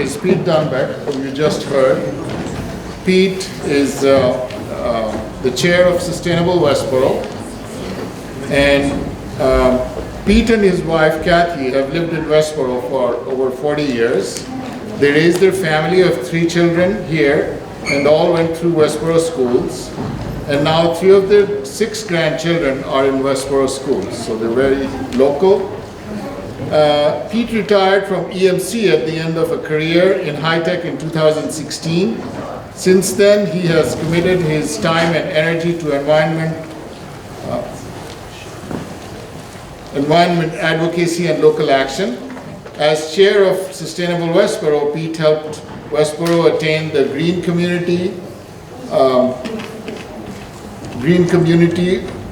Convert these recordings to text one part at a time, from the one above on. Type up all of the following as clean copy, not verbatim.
is Pete Dunbeck, who you just heard. Pete is the chair of Sustainable Westboro. And Pete and his wife Kathy have lived in Westboro for over 40 years. They raised their family of 3 children here and all went through Westboro schools. And now 3 of their 6 grandchildren are in Westboro schools, so they're very local. Pete retired from EMC at the end of a career in high-tech in 2016. Since then, he has committed his time and energy to environment advocacy and local action. As chair of Sustainable Westboro, Pete helped Westboro attain the Green Community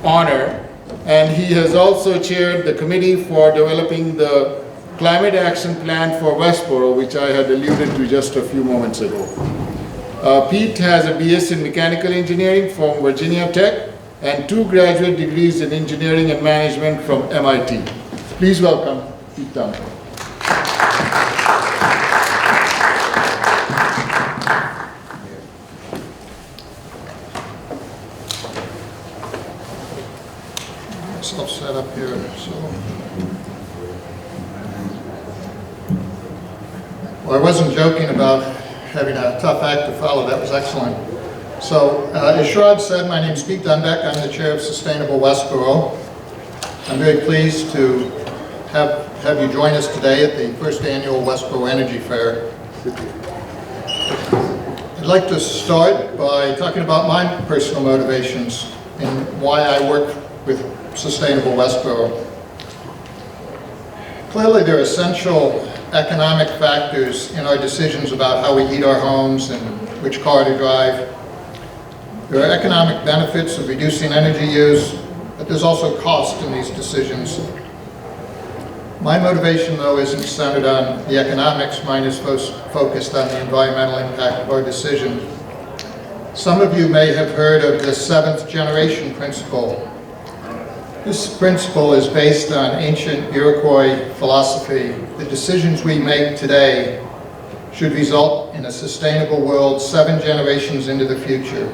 honor, and he has also chaired the committee for developing the Climate Action Plan for Westboro, which I had alluded to just a few moments ago. Pete has a BS in Mechanical Engineering from Virginia Tech and 2 graduate degrees in Engineering and Management from MIT. Please welcome Pete Dunbeck. Myself set up here, so. Well, I wasn't joking about having a tough act to follow. That was excellent. So, as Sharad said, my name is Pete Dunbeck. I'm the chair of Sustainable Westboro. I'm very pleased to have you join us today at the first annual Westboro Energy Fair. I'd like to start by talking about my personal motivations and why I work with Sustainable Westboro. Clearly, there are essential economic factors in our decisions about how we heat our homes and which car to drive. There are economic benefits of reducing energy use, but there's also cost in these decisions. My motivation, though, isn't centered on the economics. Mine is focused on the environmental impact of our decision. Some of you may have heard of the 7th generation principle. This principle is based on ancient Iroquois philosophy. The decisions we make today should result in a sustainable world 7 generations into the future.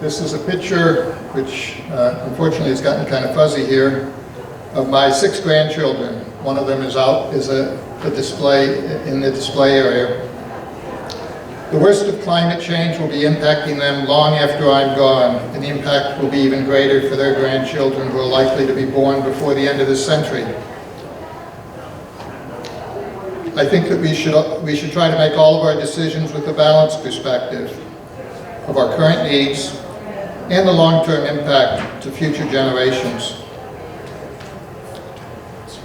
This is a picture, which unfortunately has gotten kind of fuzzy here, of my 6 grandchildren. One of them is a display in the display area. The worst of climate change will be impacting them long after I'm gone, and the impact will be even greater for their grandchildren who are likely to be born before the end of this century. I think that we should try to make all of our decisions with a balanced perspective of our current needs and the long-term impact to future generations.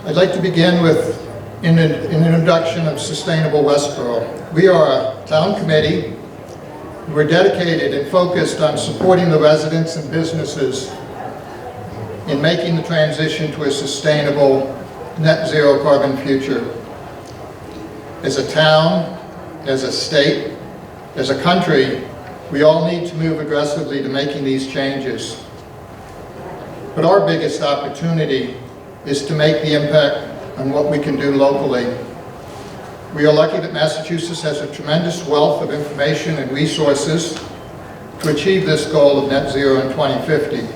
I'd like to begin with an introduction of Sustainable Westboro. We are a town committee. We're dedicated and focused on supporting the residents and businesses in making the transition to a sustainable net zero carbon future. As a town, as a state, as a country, we all need to move aggressively to making these changes. But our biggest opportunity is to make the impact on what we can do locally. We are lucky that Massachusetts has a tremendous wealth of information and resources to achieve this goal of net zero in 2050.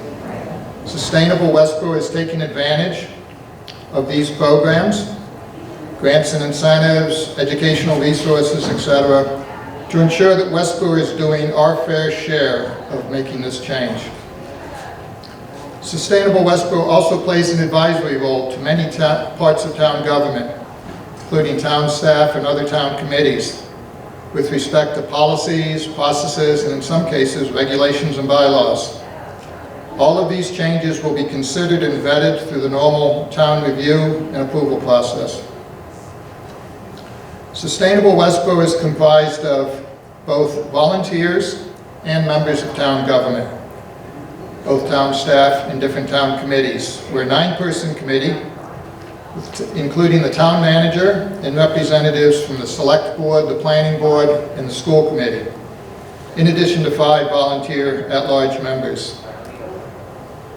Sustainable Westboro is taking advantage of these programs, grants and incentives, educational resources, etc., to ensure that Westboro is doing our fair share of making this change. Sustainable Westboro also plays an advisory role to many parts of town government, including town staff and other town committees, with respect to policies, processes, and in some cases, regulations and bylaws. All of these changes will be considered and vetted through the normal town review and approval process. Sustainable Westboro is comprised of both volunteers and members of town government, both town staff and different town committees. We're a 9-person committee, including the town manager and representatives from the select board, the planning board, and the school committee, in addition to 5 volunteer at-large members.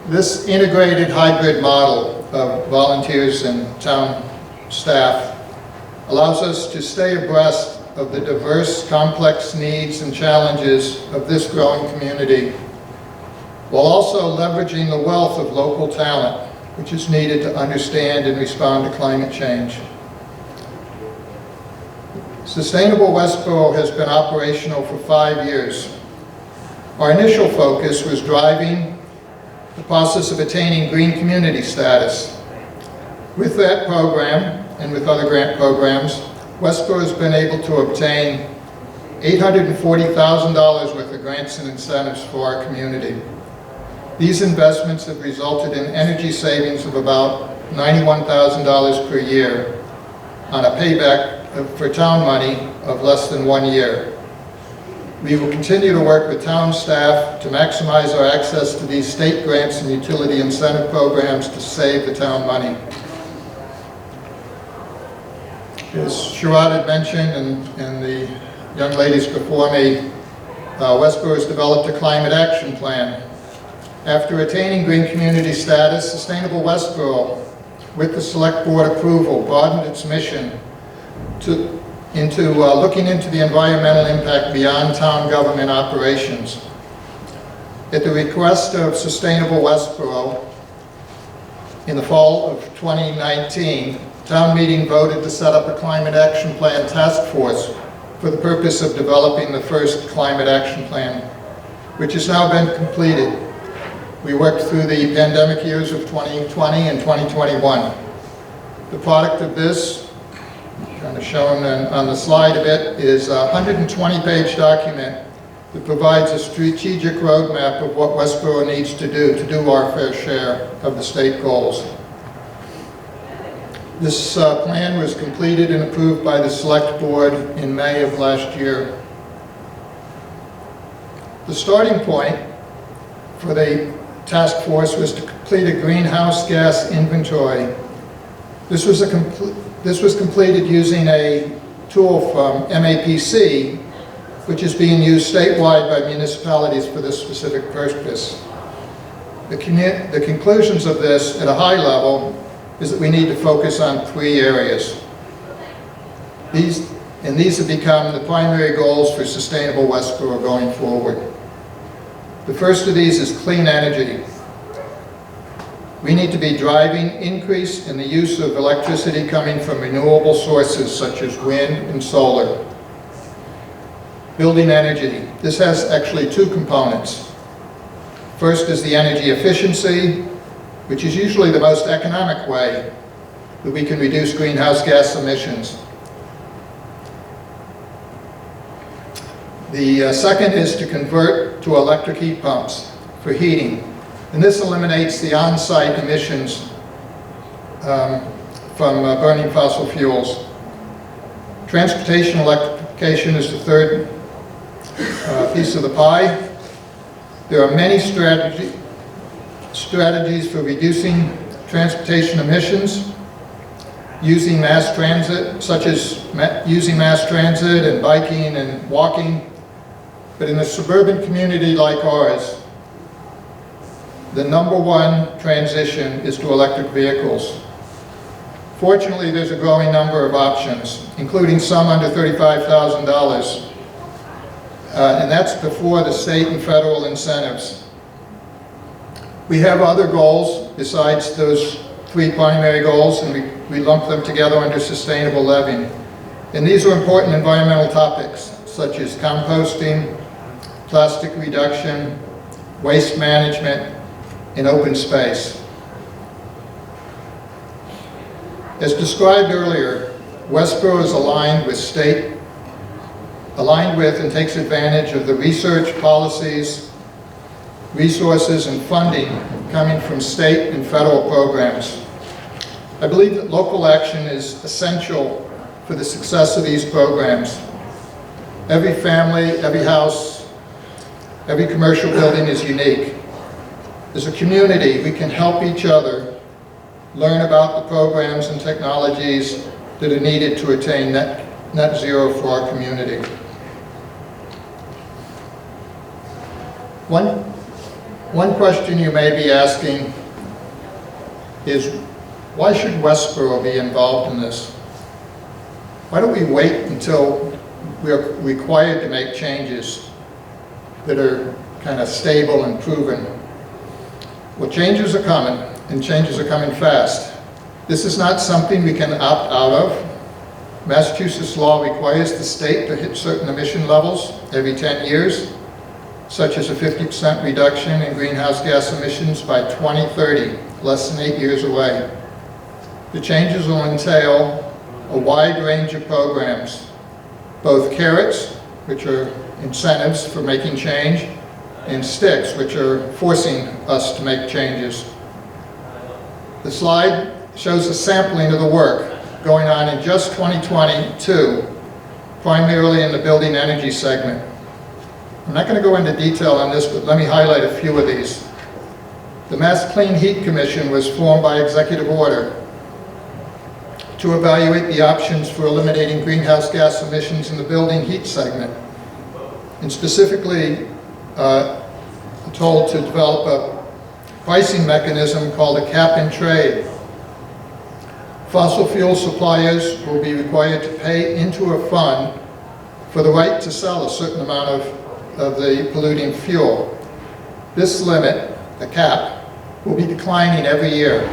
This integrated hybrid model of volunteers and town staff allows us to stay abreast of the diverse, complex needs and challenges of this growing community, while also leveraging the wealth of local talent, which is needed to understand and respond to climate change. Sustainable Westboro has been operational for 5 years. Our initial focus was driving the process of attaining green community status. With that program, and with other grant programs, Westboro has been able to obtain $840,000 worth of grants and incentives for our community. These investments have resulted in energy savings of about $91,000 per year on a payback for town money of less than 1 year. We will continue to work with town staff to maximize our access to these state grants and utility incentive programs to save the town money. As Sherrod had mentioned, and the young ladies before me, Westboro has developed a climate action plan. After attaining green community status, Sustainable Westboro, with the select board approval, broadened its mission into looking into the environmental impact beyond town government operations. At the request of Sustainable Westboro, in the fall of 2019, town meeting voted to set up a climate action plan task force for the purpose of developing the first climate action plan, which has now been completed. We worked through the pandemic years of 2020 and 2021. The product of this, kind of shown on the slide a bit, is a 120-page document that provides a strategic roadmap of what Westboro needs to do our fair share of the state goals. This plan was completed and approved by the Select Board in May of last year. The starting point for the task force was to complete a greenhouse gas inventory. This was completed using a tool from MAPC, which is being used statewide by municipalities for this specific purpose. The conclusions of this at a high level is that we need to focus on 3 areas. These have become the primary goals for Sustainable Westboro going forward. The first of these is clean energy. We need to be driving increase in the use of electricity coming from renewable sources such as wind and solar. Building energy. This has actually 2 components. First is the energy efficiency, which is usually the most economic way that we can reduce greenhouse gas emissions. The second is to convert to electric heat pumps for heating. And this eliminates the on-site emissions from burning fossil fuels. Transportation electrification is the third piece of the pie. There are many strategies for reducing transportation emissions, using mass transit, such as using mass transit and biking and walking. But in a suburban community like ours, the #1 transition is to electric vehicles. Fortunately, there's a growing number of options, including some under $35,000, and that's before the state and federal incentives. We have other goals besides those 3 primary goals, and we lump them together under sustainable living. And these are important environmental topics, such as composting, plastic reduction, waste management, and open space. As described earlier, Westboro is aligned with and takes advantage of the research, policies, resources, and funding coming from state and federal programs. I believe that local action is essential for the success of these programs. Every family, every house, every commercial building is unique. As a community, we can help each other learn about the programs and technologies that are needed to attain net zero for our community. One question you may be asking is, why should Westboro be involved in this? why don't we wait until we're required to make changes that are kind of stable and proven? Well, changes are coming, and changes are coming fast. This is not something we can opt out of. Massachusetts law requires the state to hit certain emission levels every 10 years, such as a 50% reduction in greenhouse gas emissions by 2030, less than 8 years away. The changes will entail a wide range of programs, both carrots, which are incentives for making change, and sticks, which are forcing us to make changes. The slide shows a sampling of the work going on in just 2022, primarily in the building energy segment. I'm not going to go into detail on this, but let me highlight a few of these. The Mass Clean Heat Commission was formed by executive order to evaluate the options for eliminating greenhouse gas emissions in the building heat segment, and specifically told to develop a pricing mechanism called a cap and trade. Fossil fuel suppliers will be required to pay into a fund for the right to sell a certain amount of the polluting fuel. This limit, the cap, will be declining every year.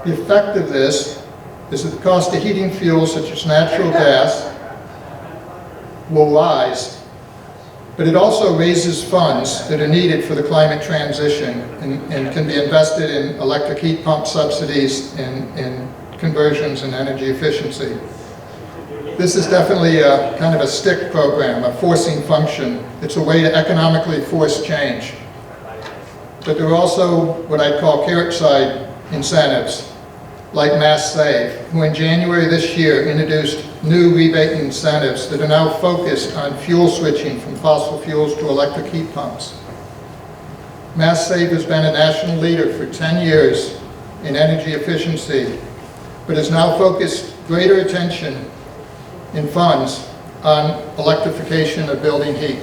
The effect of this is that the cost of heating fuels such as natural gas will rise, but it also raises funds that are needed for the climate transition and can be invested in electric heat pump subsidies and conversions and energy efficiency. This is definitely a kind of a stick program, a forcing function. It's a way to economically force change. But there are also what I call carrot side incentives, like Mass Save, who in January this year introduced new rebate incentives that are now focused on fuel switching from fossil fuels to electric heat pumps. Mass Save has been a national leader for 10 years in energy efficiency, but has now focused greater attention in funds on electrification of building heat.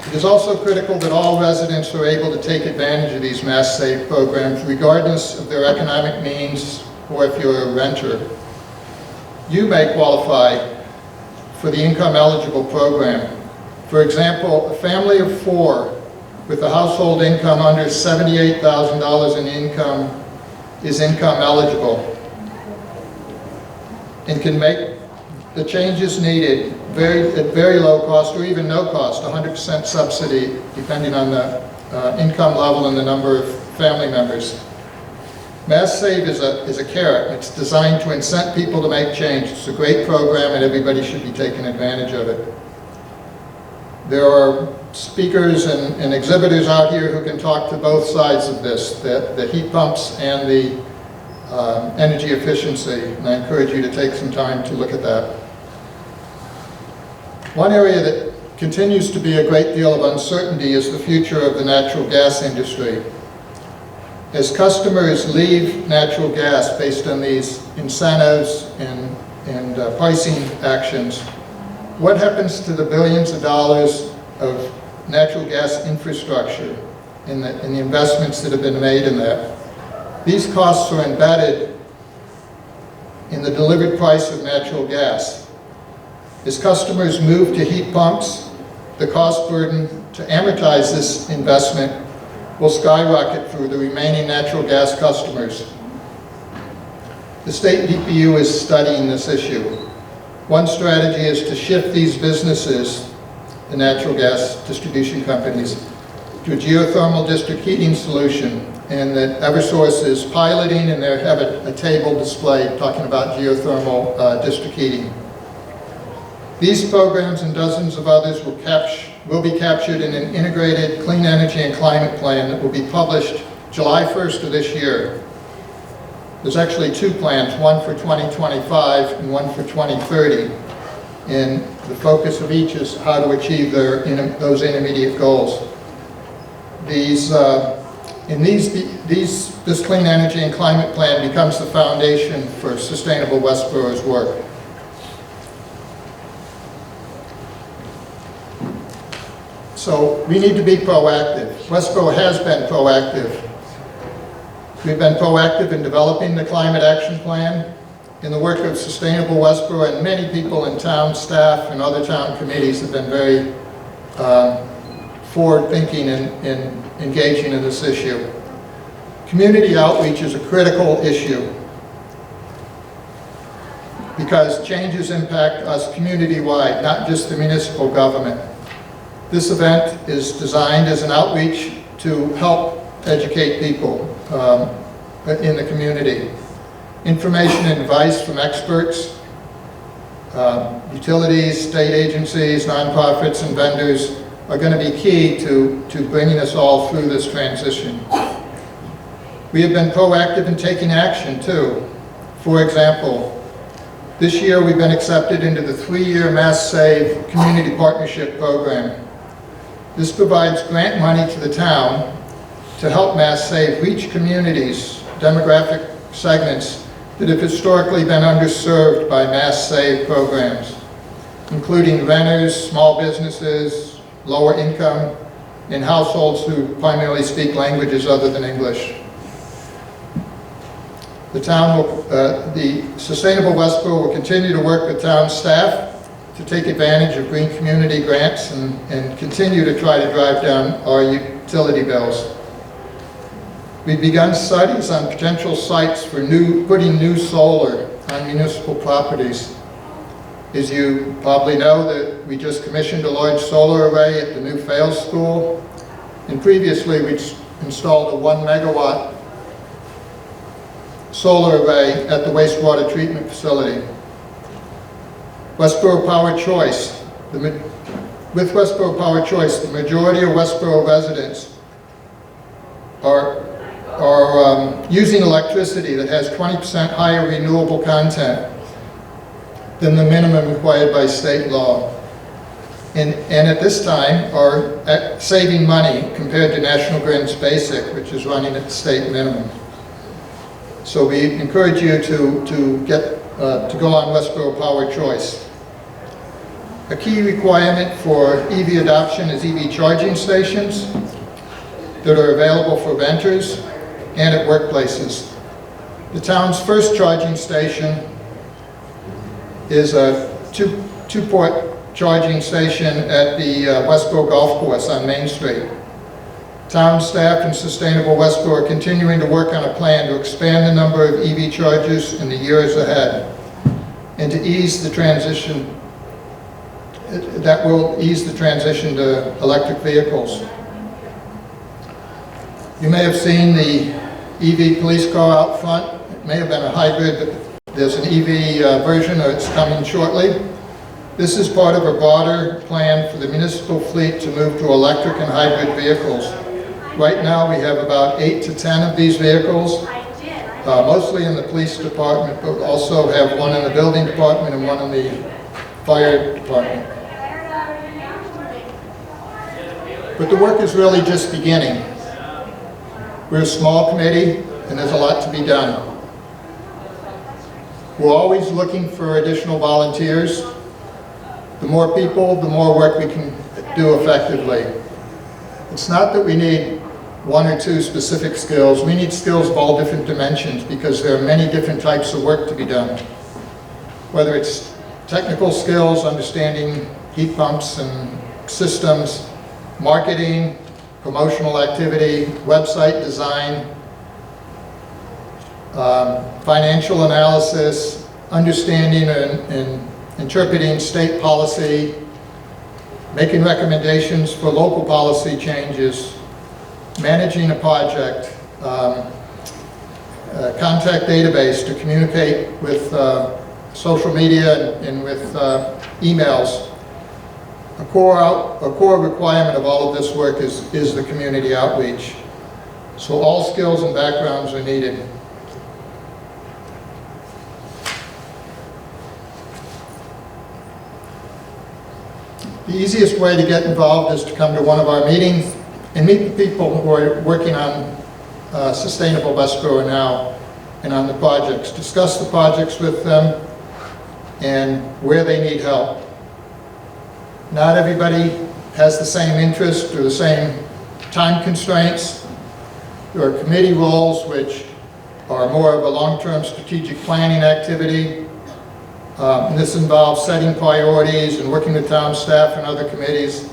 It is also critical that all residents are able to take advantage of these Mass Save programs, regardless of their economic means or if you're a renter. You may qualify for the income eligible program. For example, a family of 4 with a household income under $78,000 in income is income eligible and can make the changes needed at very low cost or even no cost, 100% subsidy, depending on the income level and the number of family members. Mass Save is a carrot. It's designed to incent people to make change. It's a great program and everybody should be taking advantage of it. There are speakers and exhibitors out here who can talk to both sides of this, the heat pumps and the energy efficiency, and I encourage you to take some time to look at that. One area that continues to be a great deal of uncertainty is the future of the natural gas industry. As customers leave natural gas based on these incentives and pricing actions, what happens to the billions of dollars of natural gas infrastructure and the investments that have been made in that? These costs are embedded in the delivered price of natural gas. As customers move to heat pumps, the cost burden to amortize this investment will skyrocket for the remaining natural gas customers. The state DPU is studying this issue. One strategy is to shift these businesses, the natural gas distribution companies, to a geothermal district heating solution, and that Eversource is piloting, and they have a table displayed talking about geothermal district heating. These programs and dozens of others will be captured in an integrated clean energy and climate plan that will be published July 1st of this year. There's actually 2 plans, one for 2025 and one for 2030. And the focus of each is how to achieve those intermediate goals. This clean energy and climate plan becomes the foundation for sustainable Westboro's work. So we need to be proactive. Westboro has been proactive. We've been proactive in developing the climate action plan. in the work of Sustainable Westboro, and many people in town staff and other town committees have been very forward-thinking and engaging in this issue. Community outreach is a critical issue because changes impact us community-wide, not just the municipal government. This event is designed as an outreach to help educate people in the community. Information and advice from experts, utilities, state agencies, nonprofits, and vendors are going to be key to bringing us all through this transition. We have been proactive in taking action too. For example, this year we've been accepted into the 3-year Mass Save Community Partnership Program. This provides grant money to the town to help Mass Save reach communities, demographic segments that have historically been underserved by Mass Save programs, including renters, small businesses, lower income, and households who primarily speak languages other than English. The Sustainable Westboro will continue to work with town staff to take advantage of green community grants and continue to try to drive down our utility bills. We've begun studies on potential sites for putting new solar on municipal properties. As you probably know, that we just commissioned a large solar array at the new Fales School, and previously we installed a 1 megawatt solar array at the wastewater treatment facility. Westboro Power Choice. With Westboro Power Choice, the majority of Westboro residents are using electricity that has 20% higher renewable content than the minimum required by state law. And at this time are saving money compared to National Grid's basic, which is running at the state minimum. So we encourage you to go on Westboro Power Choice. A key requirement for EV adoption is EV charging stations that are available for renters and at workplaces. The town's first charging station is a two-port charging station at the Westboro Golf Course on Main Street. Town staff and Sustainable Westboro are continuing to work on a plan to expand the number of EV chargers in the years ahead and to ease the transition, that will ease the transition to electric vehicles. You may have seen the EV police car out front. It may have been a hybrid, but there's an EV version that's coming shortly. This is part of a broader plan for the municipal fleet to move to electric and hybrid vehicles. Right now we have about 8 to 10 of these vehicles, mostly in the police department, but also have one in the building department and one in the fire department. But the work is really just beginning. We're a small committee and there's a lot to be done. We're always looking for additional volunteers. The more people, the more work we can do effectively. It's not that we need 1 or 2 specific skills. We need skills of all different dimensions because there are many different types of work to be done. Whether it's technical skills, understanding heat pumps and systems, marketing, promotional activity, website design, financial analysis, understanding and interpreting state policy, making recommendations for local policy changes, managing a project, contact database to communicate with social media and with emails. A core requirement of all of this work is the community outreach. So all skills and backgrounds are needed. The easiest way to get involved is to come to one of our meetings and meet the people who are working on Sustainable Westboro now and on the projects. Discuss the projects with them and where they need help. Not everybody has the same interest or the same time constraints. There are committee roles which are more of a long-term strategic planning activity. And this involves setting priorities and working with town staff and other committees.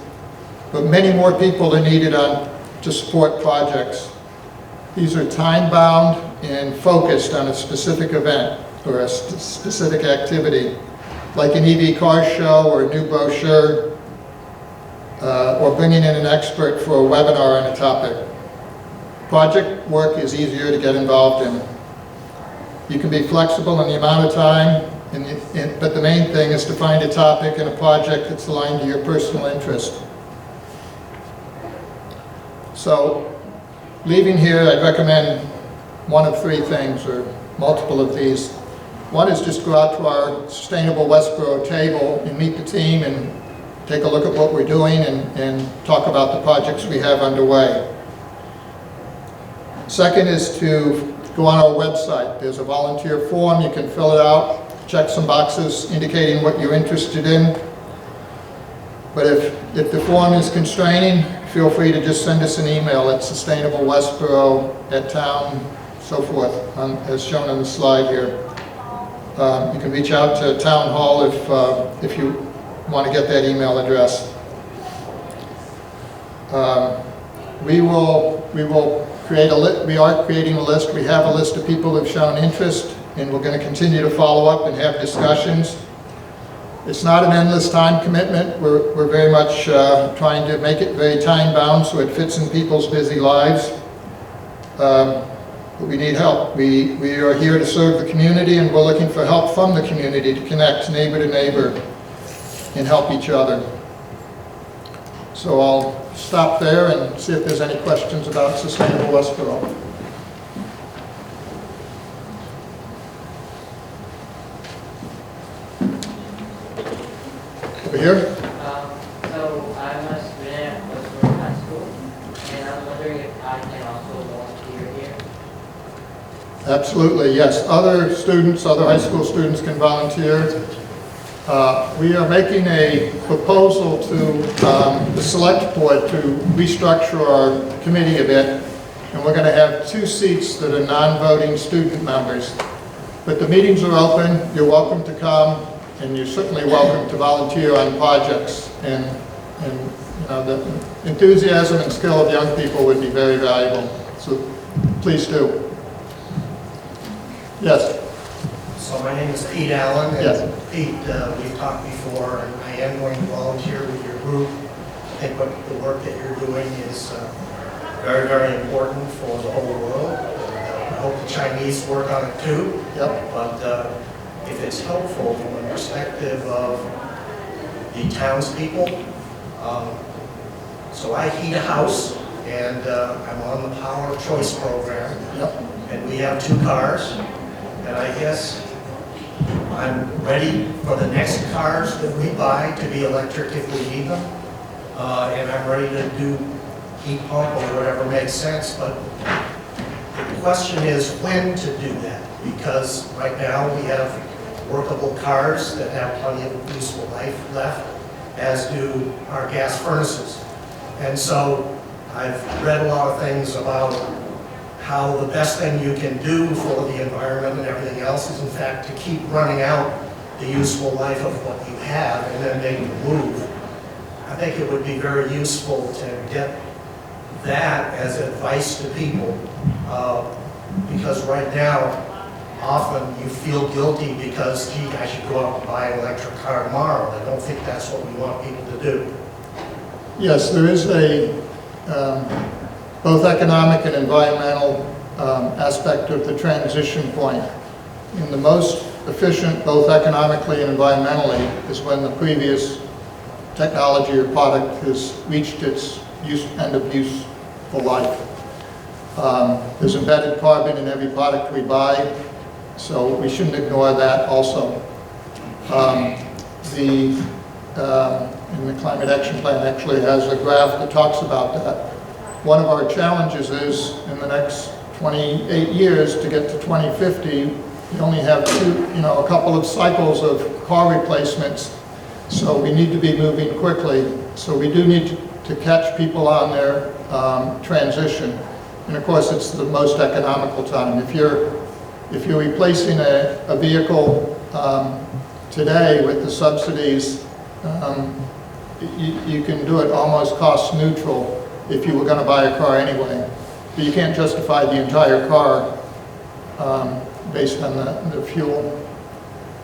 But many more people are needed to support projects. These are time-bound and focused on a specific event or a specific activity, like an EV car show or a new brochure, or bringing in an expert for a webinar on a topic. Project work is easier to get involved in. You can be flexible in the amount of time, but the main thing is to find a topic and a project that's aligned to your personal interest. So, leaving here, I'd recommend one of three things, or multiple of these. One is just go out to our Sustainable Westboro table and meet the team and take a look at what we're doing and talk about the projects we have underway. Second is to go on our website. There's a volunteer form. You can fill it out, check some boxes indicating what you're interested in. But if the form is constraining, feel free to just send us an email at sustainablewestboro@town, so forth, as shown on the slide here. You can reach out to Town Hall if you want to get that email address. We are creating a list. We have a list of people who've shown interest, and we're going to continue to follow up and have discussions. It's not an endless time commitment. We're very much trying to make it very time-bound so it fits in people's busy lives. But we need help. We are here to serve the community, and we're looking for help from the community to connect neighbor to neighbor and help each other. So I'll stop there and see if there's any questions about Sustainable Westboro. Over here? So I'm a student at Westboro High School, and I'm wondering if I can also volunteer here. Absolutely, yes. Other students, other high school students can volunteer. We are making a proposal to the select board to restructure our committee a bit, and we're going to have 2 seats that are non-voting student members. But the meetings are open. You're welcome to come, and you're certainly welcome to volunteer on projects. And you know, the enthusiasm and skill of young people would be very valuable. So please do. Yes. So my name is Pete Allen, and Yes. Pete, we've talked before, and I am going to volunteer with your group. I think what the work that you're doing is very, very important for the whole world. And, I hope the Chinese work on it too. Yep. But if it's helpful from the perspective of the townspeople, so I heat a house, and I'm on the Power Choice program, Yep. and we have 2 cars, and I guess I'm ready for the next cars that we buy to be electric if we need them. And I'm ready to do heat pump or whatever makes sense, but the question is when to do that. Because right now we have workable cars that have plenty of useful life left, as do our gas furnaces. And so I've read a lot of things about how the best thing you can do for the environment and everything else is in fact to keep running out the useful life of what you have and then make the move. I think it would be very useful to get that as advice to people, because right now often you feel guilty because, gee, I should go out and buy an electric car tomorrow. I don't think that's what we want people to do. Yes, there is a both economic and environmental aspect of the transition point. And the most efficient, both economically and environmentally, is when the previous technology or product has reached its end of useful life. There's embedded carbon in every product we buy, so we shouldn't ignore that also. And the Climate Action Plan actually has a graph that talks about that. One of our challenges is, in the next 28 years to get to 2050, we only have a couple of cycles of car replacements, so we need to be moving quickly. So we do need to catch people on their transition. And of course, it's the most economical time. If you're replacing a vehicle today with the subsidies, you can do it almost cost neutral if you were going to buy a car anyway. But you can't justify the entire car based on the fuel.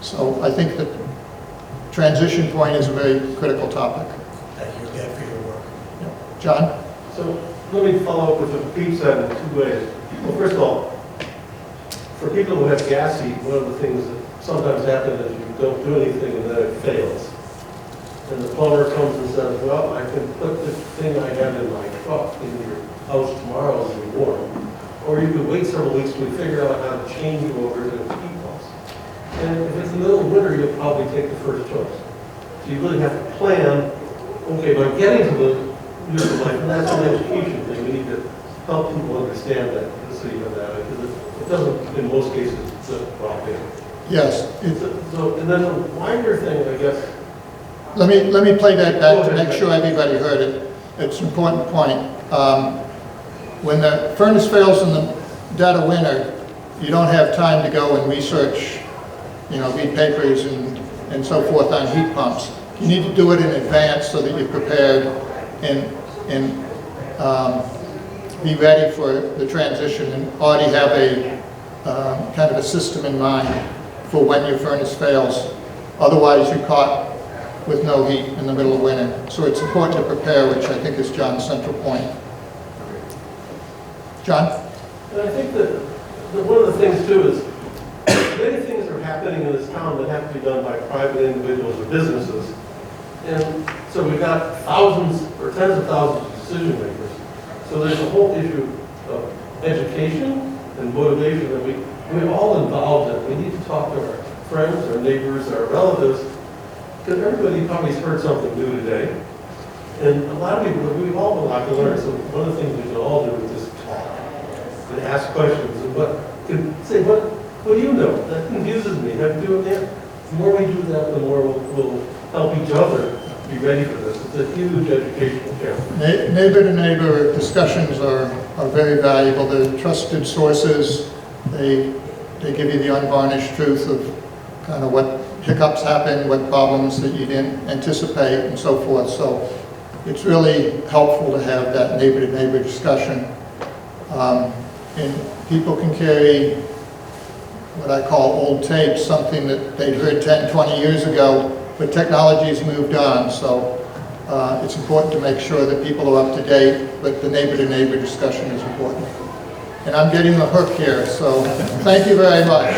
So I think that transition point is a very critical topic. Thank you again for your work. Yeah. John? So let me follow up with what Pete said in 2 ways. Well, first of all, for people who have gas heat, one of the things that sometimes happens is you don't do anything and then it fails. And the plumber comes and says, well, I can put the thing I have in my truck in your house tomorrow and be warm. Or you could wait several weeks to figure out how to change over to heat pumps. And if it's the middle of winter, you'll probably take the first choice. So you really have to plan, okay, by getting to the useful life, and that's an education thing. We need to help people understand that, the city of that, because it doesn't, in most cases, it's a problem. Yes. So, and then the wider thing, I guess. Let me play that back to make sure everybody heard it. It's an important point. When the furnace fails in the dead of winter, you don't have time to go and research, read papers and so forth on heat pumps. You need to do it in advance so that you're prepared and be ready for the transition and already have a kind of a system in mind for when your furnace fails. Otherwise, you're caught with no heat in the middle of winter. So it's important to prepare, which I think is John's central point. John? And I think that one of the things too is many things are happening in this town that have to be done by private individuals or businesses. And so we've got thousands or tens of thousands of decision makers. So there's a whole issue of education and motivation that we're all involved in. We need to talk to our friends, our neighbors, our relatives, because everybody probably has heard something new today. And a lot of people, we've all got a lot to learn. So one of the things we can all do is just talk and ask questions and say, what do you know? That confuses me. How do you do it there? The more we do that, the more we'll help each other be ready for this. It's a huge educational challenge. Neighbor to neighbor discussions are very valuable. They're trusted sources. They give you the unvarnished truth of kind of what hiccups happen, what problems that you didn't anticipate, and so forth. So it's really helpful to have that neighbor to neighbor discussion. And people can carry what I call old tapes, something that they'd heard 10, 20 years ago, but technology's moved on, so it's important to make sure that people are up to date, but the neighbor-to-neighbor discussion is important. And I'm getting the hook here, so thank you very much.